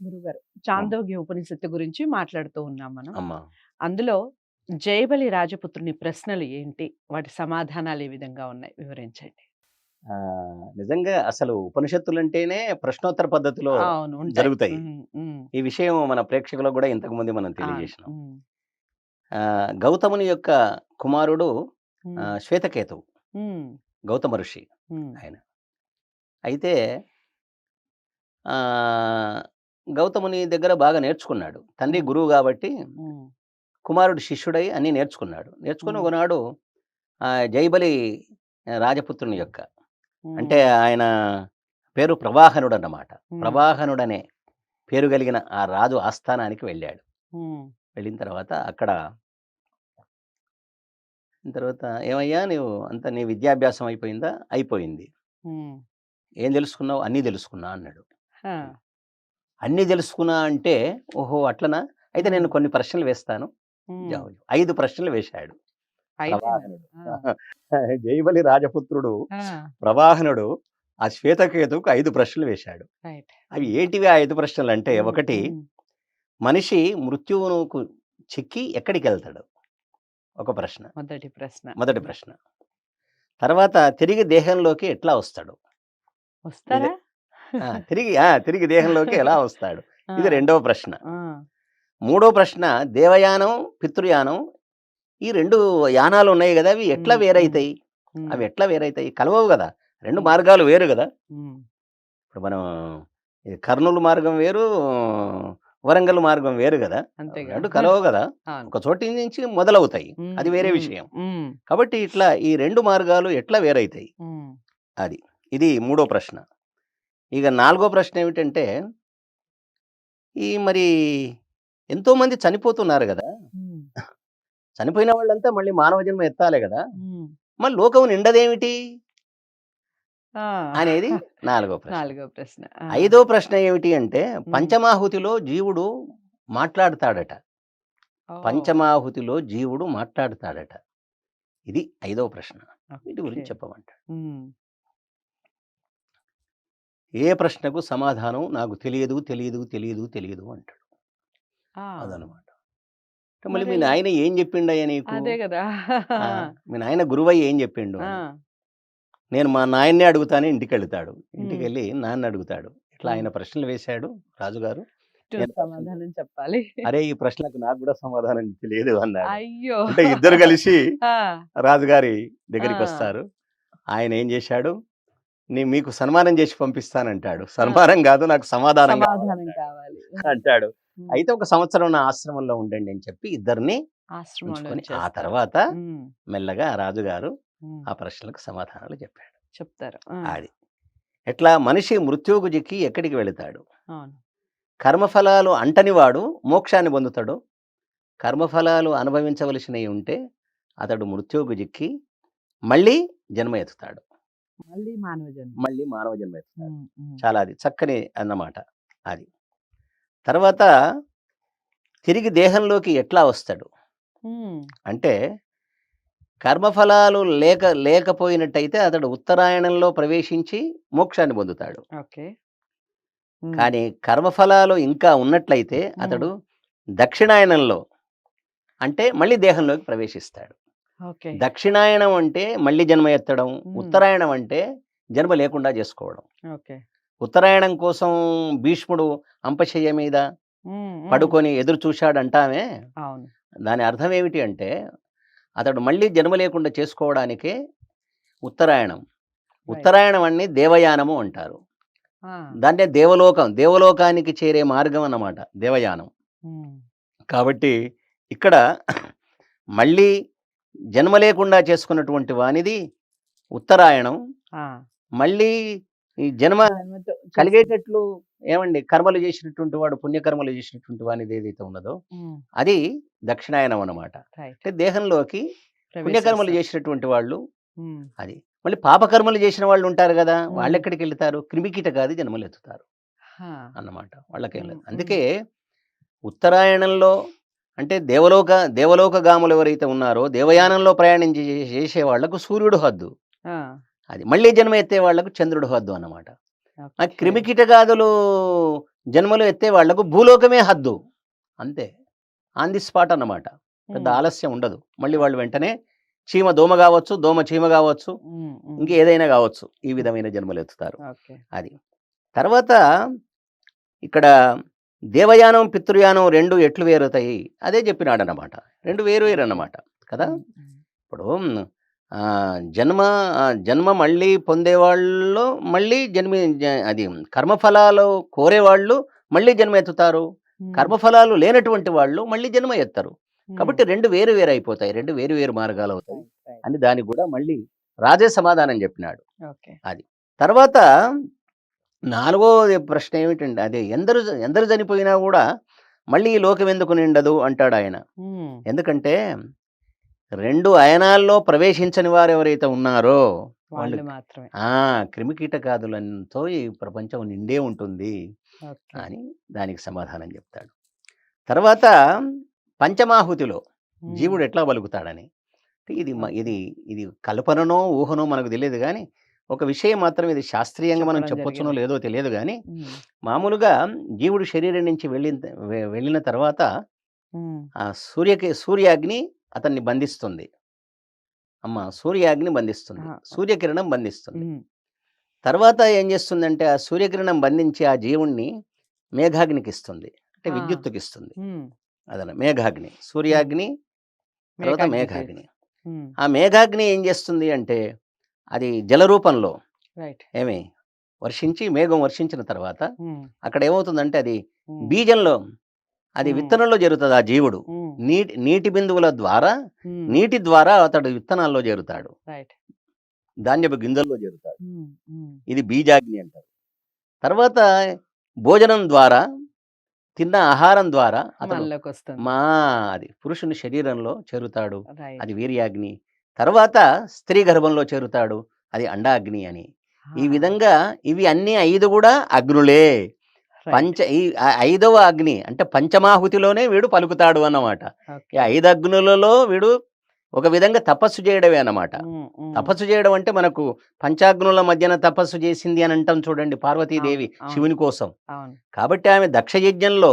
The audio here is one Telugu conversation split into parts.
గురుగారు అమ్ చాందోగ్య ఉపనిషత్తు గురించి మాట్లాడుతూ ఉన్నాం మనం. అమ్మా! అందులో జయబలి రాజపుత్రుని ప్రశ్నలు ఏంటి? వాటి సమాధానాలు ఏ విధంగా ఉన్నాయి? వివరించండి. నిజంగా అసలు ఉపనిషత్తులంటేనే ప్రశ్నోత్తర పద్ధతిలో అవును. ఉంటాయి. జరుగుతాయి. హ్మ్. హ్మ్. ఈ విషయం మన ప్రేక్షకులకు గూడా ఇంతకుముందే మనం అవును. తెలియజేసినాం. హ్మ్. గౌతముని యొక్క కుమారుడు హ్మ్. శ్వేతకేతువు. హ్మ్. గౌతమ ఋషి హ్మ్. ఆయన. అయితే ఆహ్, గౌతముని దగ్గర బాగా నేర్చుకున్నాడు. తండ్రి హ్మ్. గురువు గాబట్టి, హ్మ్. కుమారుడు శిష్యుడై అన్నీ నేర్చుకున్నాడు. నేర్చుకొని హ్మ్. ఒకనాడు జైబలి రాజపుత్రుని యొక్క అంటే హ్మ్. ఆయన పేరు ప్రవాహనుడన్నమాట. హ్మ్. ప్రవాహనుడనే పేరు కలిగిన ఆ రాజు ఆస్థానానికి వెళ్ళాడు. హ్మ్. వెళ్ళిన తర్వాత అక్కడ తర్వాత "ఏమయ్యా! అంతా నీ విద్యాభ్యాసం అయిపోయిందా?" "అయిపోయింది." హ్మ్. "ఏం తెలుసుకున్నావు?" "అన్నీ తెలుసుకున్నా" అన్నాడు. ఆ! "అన్నీ తెలుసుకున్నా" అంటే, "ఓహో! అట్లనా? అయితే హ్మ్. నేను కొన్ని ప్రశ్నలు వేస్తాను." హ్మ్. జవాబు 5 ప్రశ్నలు వేశాడు అయిదేనా? ప్రవాహనుడు. ఆ! జైబలి రాజపుత్రుడు ఆ! ప్రవాహనుడు ఆ శ్వేతకేతువుకు 5 ప్రశ్నలు వేశాడు. రైట్. అవి హ్మ్. ఏంటివి ఆ 5 ప్రశ్నలంటే, హ్మ్. ఒకటి హ్మ్. మనిషి మృత్యువునకు చిక్కి ఎక్కడికెళ్తాడు? ఒక ప్రశ్న. మొదటి ప్రశ్న. మొదటి హ్మ్. ప్రశ్న. తర్వాత తిరిగి దేహంలోకి ఎట్లా వస్తాడు? ఇది వస్తారా? తిరిగి దేహంలోకి ఎలా వస్తాడు? ఆ! ఇది రెండవ ప్రశ్న. ఆ! మూడో ప్రశ్న దేవయానం, పితృయానం ఈ 2 యానాలున్నాయి గదా! అవి ఎట్లా హ్మ్. హ్మ్. వేరైతాయి? హ్మ్. అవి ఎట్లా వేరైతాయి? కలవవు గదా! 2 హ్మ్. మార్గాలు వేరు గదా! హ్మ్. ఇప్పుడు మనం ఈ కర్నూలు మార్గం వేరు, వరంగల్ మార్గం వేరు గదా! అంతేగా. 2 కలవవు గదా! అవును. ఒక చోటి నుంచి మొదలవుతాయి. హ్మ్. అది వేరే హ్మ్. విషయం. హ్మ్. కాబట్టి ఇట్లా ఈ 2 మార్గాలు ఎట్లా వేరైతాయి? హ్మ్. అది. ఇది మూడో ప్రశ్న. ఇక నాలుగో ప్రశ్న ఏమిటంటే, మరి ఎంతోమంది చనిపోతున్నారు గదా! హ్మ్. చనిపోయిన వాళ్ళంతా మళ్ళీ మానవ జన్మ ఎత్తాలే గదా! హ్మ్. మరి లోకం నిండదేమిటి? ఆ! అనేది నాలుగో ప్రశ్న. నాలుగో ప్రశ్న. ఆ! ఐదో ప్రశ్న ఏమిటి అంటే, హ్మ్. పంచమాహుతిలో జీవుడు మాట్లాడతాడట. ఓహ్! పంచమాహుతిలో జీవుడు మాట్లాడతాడట. ఇది ఐదవ ప్రశ్న. వీటి ఓకే. గురించి చెప్పమంటాడు. హ్మ్. ఏ ప్రశ్నకు సమాధానం నాకు తెలియదు, తెలియదు, తెలియదు, తెలియదు అంటాడు. ఆ! అదనమాట. మళ్ళీ మీ మరెలా? నాయన ఏం చెప్పిండయ్యా నీకు? అదే గదా! ఆ! మీ నాయన గురువయ్య ఏం చెప్పిండు ఆ! అని. నేను మా నాయన్నే అడుగుతాను ఇంటికెళ్తాడు. హ్మ్. ఇంటికెళ్ళి నాన్నడుగుతాడు. ఇట్లా హ్మ్. ఆయన ప్రశ్నలు వేశాడు రాజుగారు. నేను ప్రశ్నలు సమాధానం చెప్పాలి. అరే! ఈ ప్రశ్నకు నాకు గూడా సమాధానం తెలియదు అన్నాడు. అయ్యో! అంటే ఇద్దరు కలిసి ఆ! రాజుగారి ఆ! దగ్గరికొస్తారు. ఆయన ఏం జేశాడు, మీకు సన్మానం జేసి పంపిస్తానంటాడు. ఆ! సన్మానం గాదు నాకు సమాధానం సమాధానం గావాలంటాడు. కావాలి. అంటాడు. హ్మ్. అయితే ఒక సంవత్సరం నా ఆశ్రమంలో ఉండండి అని చెప్పి ఇద్దరిని ఆశ్రమంలో ఉంచుకొని, ఆ ఉంచేస్తారు. తర్వాత హ్మ్. మెల్లగా రాజుగారు హ్మ్. ఆ ప్రశ్నలకు సమాధానాలు చెప్పాడు. చెప్తారు. ఆ! అది. ఎట్లా మనిషి మృత్యువుకు చిక్కి ఎక్కడికి వెళతాడు? అవును. కర్మఫలాలు అంటనివాడు మోక్షాన్ని పొందుతాడు. కర్మఫలాలు అనుభవించవలసినయి ఉంటే అతడు మృత్యువుకు చిక్కి మళ్ళీ జన్మ ఎత్తుతాడు. మళ్ళీ మానవ జన్మ. మళ్ళీ మానవ జన్మ ఎత్తుతాడు. హ్మ్. హ్మ్. చాలా అది చక్కని అన్నమాట అది. తర్వాత తిరిగి దేహంలోకి ఎట్లా వస్తాడు? హ్మ్. అంటే కర్మఫలాలు లేకపోయినట్టయితే అతడు ఉత్తరాయణంలో ప్రవేశించి మోక్షాన్ని పొందుతాడు. ఓకే. హ్మ్. కానీ కర్మఫలాలు ఇంకా ఉన్నట్లయితే హ్మ్. అతడు దక్షిణాయనంలో అంటే మళ్ళీ దేహంలోకి ప్రవేశిస్తాడు. ఓకే. దక్షిణాయనం అంటే మళ్ళీ జన్మ ఎత్తడం. హ్మ్. ఉత్తరాయణం అంటే జన్మ లేకుండా జేసుకోవడం. ఓకే. ఉత్తరాయణం కోసం భీష్ముడు అంపశయ్య మీద హ్మ్. హ్మ్. పడుకొని ఎదురు చూశాడంటామే. అవును. దాని అర్థం ఏమిటి అంటే, అతడు మళ్ళీ జన్మ లేకుండా చేసుకోవడానికే ఉత్తరాయణం. రైట్. ఉత్తరాయణాన్ని దేవయానము అంటారు. ఆ! దాన్నే దేవలోకానికి చేరే మార్గం అన్నమాట దేవయానం. హ్మ్. కాబట్టి ఇక్కడ మళ్ళీ జన్మ లేకుండా చేసుకున్నటువంటి వానిది ఉత్తరాయణం. ఆ! మళ్ళీ ఈ జన్మ జన్మతో చేసుకుంటాం. కలిగేటట్లు ఏమండి కర్మలు చేసినటువంటి వాడు పుణ్యకర్మలు చేసినటువంటి వానిది ఏదైతే ఉన్నదో హ్మ్. అది దక్షిణాయనం అన్నమాట. రైట్. అంటే దేహంలోకి పుణ్యకర్మలు ప్రవేశిస్తారు. చేసినటువంటి వాళ్ళు హ్మ్. అది. మళ్ళీ పాపకర్మలు చేసిన వాళ్ళు ఉంటారు గదా! హ్మ్. వాళ్ళెక్కడికెళ్తారు? క్రిమికీటకాది జన్మలెత్తుతారు ఆ! అన్నమాట. వాళ్ళకేం లేదు. హ్మ్. హ్మ్. అందుకే ఉత్తరాయణంలో అంటే దేవలోకగాములు ఎవరైతే ఉన్నారో హ్మ్. దేవయానంలో ప్రయాణం చేసే వాళ్ళకు సూర్యుడు హద్దు. ఆ! అది. మళ్ళీ జన్మ ఎత్తే వాళ్ళకు చంద్రుడు హద్దు అన్నమాట. ఆ ఓకే. క్రిమికీటకాదులు జన్మలు ఎత్తే వాళ్లకు భూలోకమే హద్దు. అంతే. ఆన్ ది స్పాట్ అన్నమాట. పెద్ద హ్మ్. ఆలస్యం ఉండదు. మళ్ళీ వాళ్ళు వెంటనే చీమ దోమ గావచ్చు, దోమ చీమ గావచ్చు, హ్మ్. హ్మ్. ఇంకేదైనా గావచ్చు. ఈ హ్మ్. విధమైన జన్మలెత్తుతారు. ఓకే. అది. తర్వాత ఇక్కడ దేవయానం, పితృయానం 2 ఎట్లు వేరవుతాయి? అదే చెప్పినాడన్నమాట. 2 వేరు ఓకే. వేరన్నమాట. కదా! హ్మ్. హ్మ్. ఇప్పుడు జన్మ మళ్ళీ పొందేవాళ్ళు మళ్ళీ అది కర్మఫలాలు కోరేవాళ్ళు మళ్ళీ జన్మ ఎత్తుతారు. హ్మ్. కర్మఫలాలు లేనటువంటి వాళ్ళు మళ్ళీ జన్మ ఎత్తరు. హ్మ్. కాబట్టి 2 వేరు వేరు అయిపోతాయి. 2 వేరు వేరు మార్గాలవుతాయి రైట్. రైట్. అని దానికి గూడా మళ్ళీ రాజే సమాధానం జెప్పినాడు. ఓకే. అది. తర్వాత నాలుగో ప్రశ్న ఏమిటంటే అదే ఎందరు ఎందరు చనిపోయినా గూడా మళ్ళీ ఈ లోకం ఎందుకు నిండదు అంటాడాయన. హ్మ్. ఎందుకంటే 2 అయనాల్లో ప్రవేశించని వారెవరైతే ఉన్నారో వాళ్ళు వాళ్ళు మాత్రమే. క్రిమికీటకాదులతో ఈ ప్రపంచం నిండే ఉంటుంది ఓకే. అని దానికి సమాధానం చెప్తాడు. తర్వాత పంచమాహుతిలో హ్మ్. జీవుడు ఎట్లా బలుకుతాడని. ఇది ఓకే. ఇది కల్పననో, ఊహనో మనకు తెలియదు గానీ, ఒక విషయం మాత్రం ఇది శాస్త్రీయంగా మనం చెప్పడం చెప్పొచ్చునో జరిగింది. లేదో తెలియదు గానీ, హ్మ్. మామూలుగా జీవుడు శరీరం నుంచి వెళ్ళిన తర్వాత హ్మ్. ఆ సూర్యాగ్ని అతన్ని బంధిస్తుంది. సూర్యాగ్ని బంధిస్తుంది. ఆహా! సూర్యకిరణం బంధిస్తుంది. హ్మ్. తర్వాత ఏం చేస్తుందంటే, ఆ సూర్యకిరణం బంధించి ఆ జీవుడిని మేఘాగ్నికిస్తుంది. అంటే ఆ! విద్యుత్తుకిస్తుంది. హ్మ్. మేఘాగ్ని. హ్మ్. సూర్యాగ్ని, తర్వాత మేఘాగ్నికి. మేఘాగ్ని. హ్మ్. ఆ మేఘాగ్ని ఏం చేస్తుంది అంటే, అది జల రూపంలో రైట్. ఏమి వర్షించి మేఘం వర్షించిన తర్వాత హ్మ్. అక్కడ ఏమవుతుందంటే, అది హ్మ్. బీజంలో అది హ్మ్. విత్తనంలో చేరుతది ఆ జీవుడు. హ్మ్. నీటి బిందువుల ద్వారా, హ్మ్. నీటి ద్వారా అతడు విత్తనాల్లో చేరుతాడు. రైట్. ధాన్యపు గింజల్లో చేరుతాడు. హ్మ్. హ్మ్. ఇది బీజాగ్ని అంటారు. తర్వాత భోజనం ద్వారా, తిన్న ఆహారం ద్వారా అతడు మనలోకొస్తుంది. మా అది పురుషుని శరీరంలో చేరుతాడు. రైట్. అది వీర్యాగ్ని. తర్వాత స్త్రీ గర్భంలో చేరుతాడు. అది అండాగ్ని అని. ఈ ఆ! విధంగా ఇవి అన్నీ 5 గూడా అగ్నులే. రైట్. ఐదవ అగ్ని అంటే పంచమాహుతిలోనే వీడు పలుకుతాడు అన్నమాట. ఈ ఓకే. 5 అగ్నులలో వీడు ఒక విధంగా తపస్సు చేయడమే అన్నమాట. హ్మ్. హ్మ్. తపస్సు చేయడం అంటే మనకు పంచాగ్నుల మధ్యన తపస్సు చేసింది అని అంటాం చూడండి పార్వతీదేవి అవును. అవును. శివుని కోసం. అవును. కాబట్టి ఆమె దక్ష యజ్ఞంలో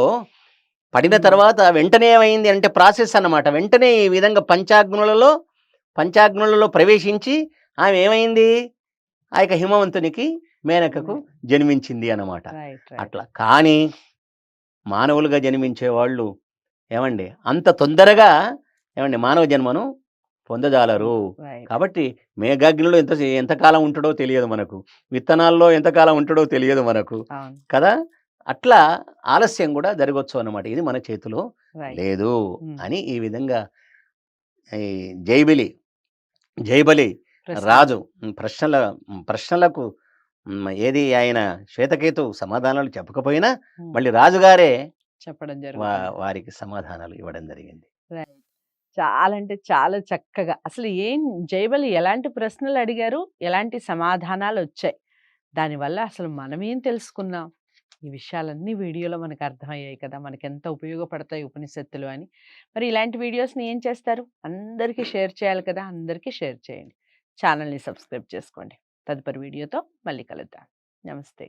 పడిన హ్మ్. తర్వాత వెంటనే ఏమైంది అంటే ప్రాసెస్ అన్నమాట. వెంటనే ఈ విధంగా పంచాగ్నులలో ప్రవేశించి ఆమె ఏమైంది? ఆ యొక్క హిమవంతునికి, మేనకకు హ్మ్. జన్మించింది అన్నమాట. రైట్. రైట్. అట్లా. కానీ మానవులుగా జన్మించే వాళ్ళు ఏమండి అంత తొందరగా మానవ జన్మను పొందజాలరు. రైట్. కాబట్టి మేఘాగ్నిలో ఎంతకాలం ఉంటాడో తెలియదు మనకు. విత్తనాల్లో ఎంతకాలం ఉంటాడో తెలియదు మనకు. అవును. కదా! అట్లా ఆలస్యం గూడా జరగొచ్చు అన్నమాట. ఇది మన చేతిలో రైట్. లేదు హ్మ్. అని ఈ విధంగా ఈ జైబిలి జైబలి ప్రశ్నలు. రాజు ప్రశ్నలకు ఏది ఆయన శ్వేతకేతువు సమాధానాలు చెప్పకపోయినా హ్మ్. మళ్ళీ రాజుగారే చెప్పడం జరుగుతుంది. వారికి సమాధానాలు ఇవ్వడం జరిగింది. రైట్. చాలా అంటే చాలా చక్కగా అసలు ఏం జైబలి ఎలాంటి ప్రశ్నలు అడిగారు? ఎలాంటి సమాధానాలొచ్చాయి? దానివల్ల అసలు మనమేం తెలుసుకున్నాం? ఈ విషయాలన్నీ వీడియోలో మనకు అర్థమయ్యాయి కదా! మనకెంత ఉపయోగపడతాయి ఉపనిషత్తులు అని. మరి ఇలాంటి వీడియోస్‌ని ఏం చేస్తారు? అందరికీ షేర్ చేయాలి కదా! అందరికీ షేర్ చేయండి. ఛానెల్‌ని సబ్స్క్రైబ్ చేసుకోండి. తదుపరి వీడియోతో మళ్ళీ కలుద్దాం. నమస్తే.